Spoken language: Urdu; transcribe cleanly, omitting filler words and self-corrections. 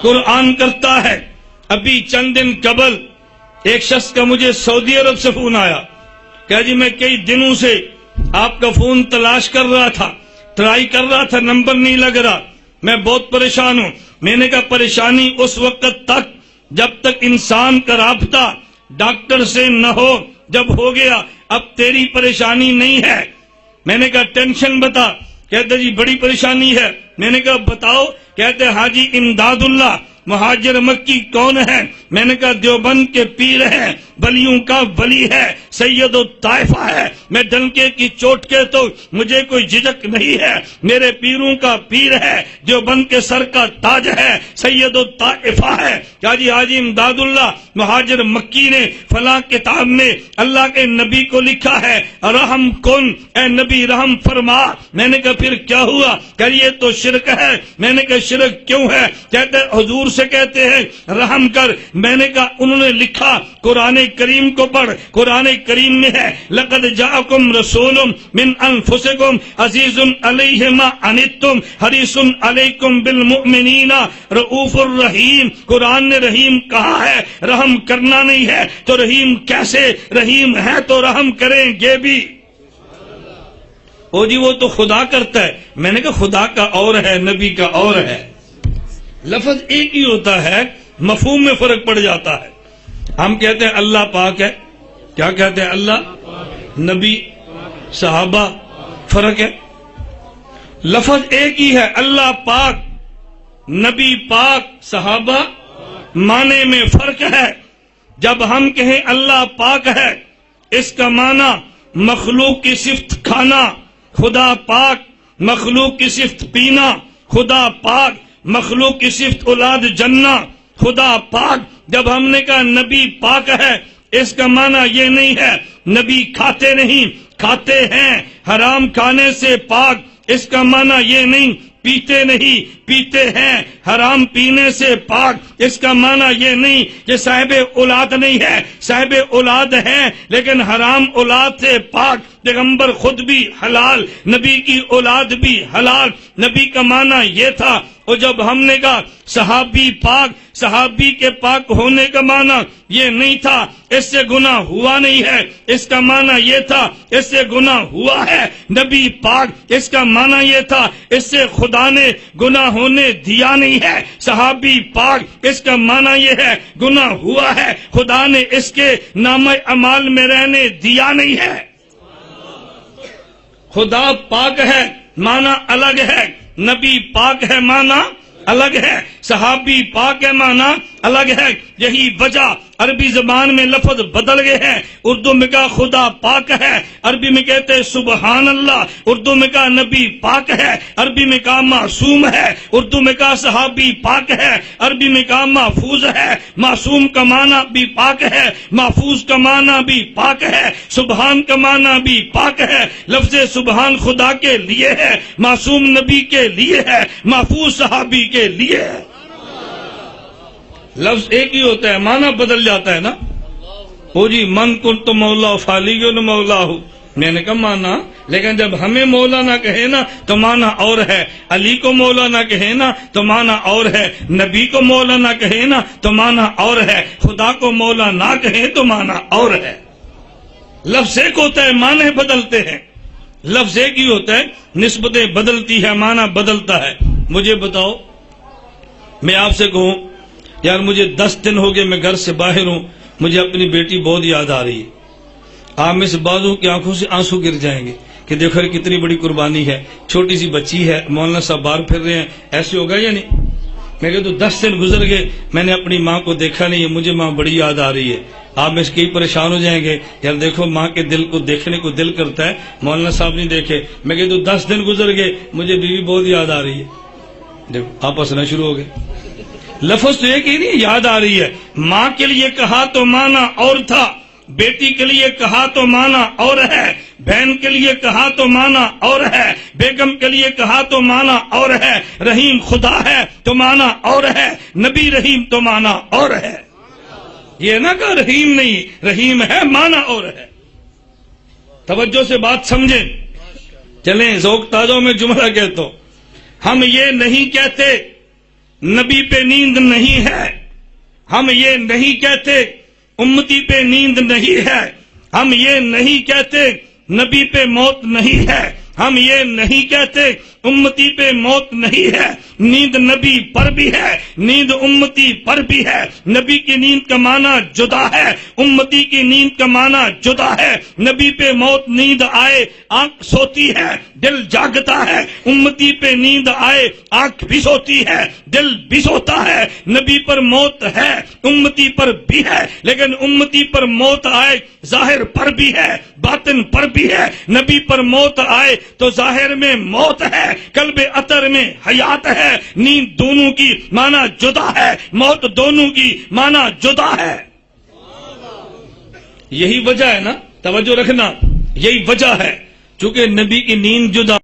قرآن کرتا ہے۔ ابھی چند دن قبل ایک شخص کا مجھے سعودی عرب سے فون آیا کہ جی میں کئی دنوں سے آپ کا فون تلاش کر رہا تھا، ٹرائی کر رہا تھا، نمبر نہیں لگ رہا، میں بہت پریشان ہوں۔ میں نے کہا پریشانی اس وقت تک جب تک انسان کا رابطہ ڈاکٹر سے نہ ہو، جب ہو گیا اب تیری پریشانی نہیں ہے۔ میں نے کہا ٹینشن بتا، کہتے جی بڑی پریشانی ہے۔ میں نے کہا بتاؤ، کہتے حاجی امداد اللہ مہاجر مکی کون ہے؟ میں نے کہا دیوبند کے پیر ہیں، ولیوں کا ولی ہے، سید الطائفہ ہے۔ میں ڈنکے کی چوٹ کے تو مجھے کوئی جھجک نہیں ہے، میرے پیروں کا پیر ہے، دیوبند کے سر کا تاج ہے، سید الطائفہ ہے۔ کیا جی حاجی امداد اللہ مہاجر مکی نے فلاں کتاب میں اللہ کے نبی کو لکھا ہے رحم کن، اے نبی رحم فرما۔ میں نے کہا پھر کیا ہوا؟ کہ یہ تو شرک ہے۔ میں نے کہا شرک کیوں ہے؟ کہتے حضور سے کہتے ہیں رحم کر۔ میں نے کہا انہوں نے لکھا قرآن کریم کو پڑھ، قرآن کریم میں ہے لقد جاءکم رسول من انفسکم عزیز علیہ ما عنتم حریص علیکم بالمؤمنین رؤوف الرحیم۔ قرآن نے رحیم کہا ہے، رحم کرنا نہیں ہے تو رحیم کیسے؟ رحیم ہے تو رحم کریں گے بھی۔ او جی وہ تو خدا کرتا ہے۔ میں نے کہا خدا کا اور ہے، نبی کا اور ہے۔ لفظ ایک ہی ہوتا ہے، مفہوم میں فرق پڑ جاتا ہے۔ ہم کہتے ہیں اللہ پاک ہے، کیا کہتے ہیں؟ اللہ، نبی، صحابہ، فرق ہے۔ لفظ ایک ہی ہے، اللہ پاک، نبی پاک، صحابہ، معنی میں فرق ہے۔ جب ہم کہیں اللہ پاک ہے، اس کا معنی مخلوق کی صفت کھانا، خدا پاک، مخلوق کی صفت پینا، خدا پاک، مخلوق کی صفت اولاد جننا، خدا پاک۔ جب ہم نے کہا نبی پاک ہے، اس کا معنی یہ نہیں ہے نبی کھاتے نہیں، کھاتے ہیں، حرام کھانے سے پاک، اس کا معنی یہ نہیں پیتے نہیں، پیتے ہیں، حرام پینے سے پاک، اس کا معنی یہ نہیں کہ صاحب اولاد نہیں ہے، صاحب اولاد ہیں لیکن حرام اولاد سے پاک۔ پیغمبر خود بھی حلال، نبی کی اولاد بھی حلال۔ نبی کا معنی یہ تھا۔ اور جب ہم نے کہا صحابی پاک، صحابی کے پاک ہونے کا معنی یہ نہیں تھا اس سے گناہ ہوا نہیں ہے، اس کا معنی یہ تھا اس سے گناہ ہوا ہے۔ نبی پاک، اس کا معنی یہ تھا اس سے خدا نے گناہ ہونے دیا نہیں ہے۔ صحابی پاک، اس کا معنی یہ ہے گناہ ہوا ہے، خدا نے اس کے نام اعمال میں رہنے دیا نہیں ہے۔ خدا پاک ہے، معنی الگ ہے، نبی پاک ہے، معنی الگ ہے، صحابی پاک ہے، معنی الگ ہے۔ یہی وجہ عربی زبان میں لفظ بدل گئے ہیں۔ اردو میں کہا خدا پاک ہے، عربی میں کہتے ہیں سبحان اللہ، اردو میں کہا نبی پاک ہے، عربی میں کہا معصوم ہے، اردو میں کہا صحابی پاک ہے، عربی میں کہا محفوظ ہے۔ معصوم کا معنی بھی پاک ہے، محفوظ کا معنی بھی پاک ہے، سبحان کا معنی بھی پاک ہے۔ لفظ سبحان خدا کے لیے ہے، معصوم نبی کے لیے ہے، محفوظ صحابی کے لیے ہے۔ لفظ ایک ہی ہوتا ہے، معنی بدل جاتا ہے نا۔ وہ جی من کنت مولا فعلی مولا ہوں، میں نے کہا مانا، لیکن جب ہمیں مولا نہ کہے نا تو مانا اور ہے، علی کو مولا نہ کہے نا تو مانا اور ہے، نبی کو مولا نہ کہے نا تو مانا اور ہے، خدا کو مولا نہ کہے تو مانا اور ہے۔ لفظ ایک ہوتا ہے، معنی بدلتے ہیں۔ لفظ ایک ہی ہوتا ہے، نسبتیں بدلتی ہے، معنی بدلتا ہے۔ مجھے بتاؤ، میں آپ سے کہوں یار مجھے 10 دن ہو گئے میں گھر سے باہر ہوں، مجھے اپنی بیٹی بہت یاد آ رہی ہے، آپ میں سے بعضوں کی آنکھوں سے آنسو گر جائیں گے کہ دیکھو کتنی بڑی قربانی ہے، چھوٹی سی بچی ہے، مولانا صاحب باہر پھر رہے ہیں، ایسے ہوگا یا نہیں؟ میں کہتا 10 دن گزر گئے میں نے اپنی ماں کو دیکھا نہیں ہے، مجھے ماں بڑی یاد آ رہی ہے۔ آپ میں سے کئی پریشان ہو جائیں گے، یار دیکھو ماں کے دل کو دیکھنے کو دل کرتا ہے، مولانا صاحب نہیں دیکھے۔ میں کہتا 10 دن گزر گئے مجھے بیوی بہت یاد آ رہی ہے، دیکھو آپ ہنسنا شروع ہو گئے۔ لفظ تو ایک ہی نہیں، یاد آ رہی ہے۔ ماں کے لیے کہا تو مانا اور تھا، بیٹی کے لیے کہا تو مانا اور ہے، بہن کے لیے کہا تو مانا اور ہے، بیگم کے لیے کہا تو مانا اور ہے، رحیم خدا ہے تو مانا اور ہے، نبی رحیم تو مانا اور ہے۔ یہ نہ کہ رحیم نہیں، رحیم ہے، مانا اور ہے۔ توجہ سے بات سمجھیں، چلیں ذوق تازہ میں جملہ کہتا ہوں۔ ہم یہ نہیں کہتے نبی پہ نیند نہیں ہے، ہم یہ نہیں کہتے امتی پہ نیند نہیں ہے، ہم یہ نہیں کہتے نبی پہ موت نہیں ہے، ہم یہ نہیں کہتے امتی پہ موت نہیں ہے۔ نیند نبی پر بھی ہے، نیند امتی پر بھی ہے۔ نبی کی نیند کا معنی جدا ہے، امتی کی نیند کا معنی جدا ہے۔ نبی پہ موت نیند آئے آنکھ سوتی ہے، دل جاگتا ہے۔ امتی پہ نیند آئے آنکھ بھی سوتی ہے، دل بھی سوتا ہے۔ نبی پر موت ہے، امتی پر بھی ہے، لیکن امتی پر موت آئے ظاہر پر بھی ہے، باطن پر بھی ہے۔ نبی پر موت آئے تو ظاہر میں موت ہے، قلب اطہر میں حیات ہے۔ نیند دونوں کی معنی جدا ہے، موت دونوں کی معنی جدا ہے۔ یہی وجہ ہے نا، توجہ رکھنا، یہی وجہ ہے چونکہ نبی کی نیند جدا